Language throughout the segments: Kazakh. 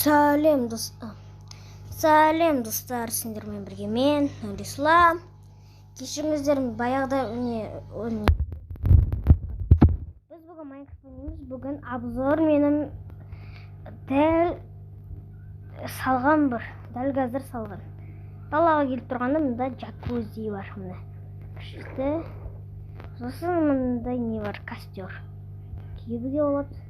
Сәлем достар, сендермен бірге мен Нұрислам. Кешіріңіздер, баяғыда біз бүгін Майнкрафт ойнаймыз. Бүгін обзор менің дәл қазір салған. Далаға келіп тұрғанда мұнда джакузи бар, міне. Күшті. Сосын мұнда не бар, костер. Киюге болады.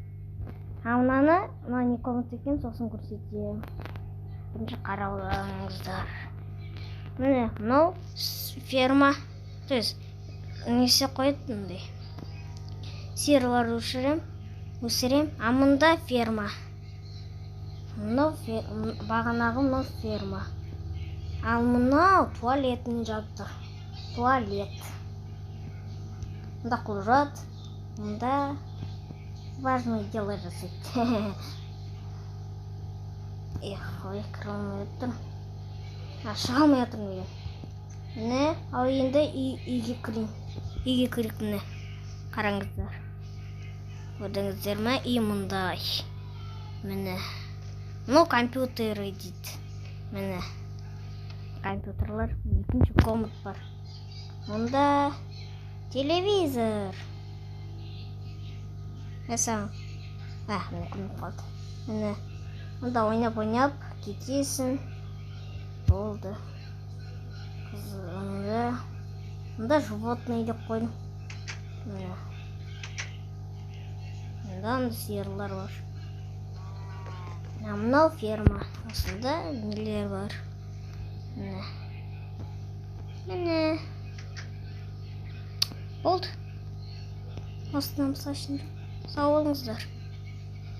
Мына не комната екен, сосын көрсетемін. Бірінші қарауларыңыздар. Міне, мынау ферма. То есть, несі қойдыңдай. Сиырлар өсірем. А мұнда ферма. Бағанағы мынау ферма. Ал мынау туалетін жатыр. Туалет. Мұнда құлжат. Мұнда важные дела жасайды. Ой, кірілмей отыр. Шыға алмай отырмын деген. Міне, ал енді үйге кірейік, міне. Қараңыздар. Көрдіңіздер ме? Үй мұндай. Міне. Мынау компьютері дейді. Міне. Компьютерлар. Екінші комнат бар. Мұнда телевизор. Мәсәң. Міне күніп қалды. Міне. Мұнда ойнап кетесің. Болды. Мұнда животный деп қойдым. Міне. Мұнда сиырлар бар. Мынау ферма. Осында нелер бар. Міне. Болды. Осыдан сау болыңыздар.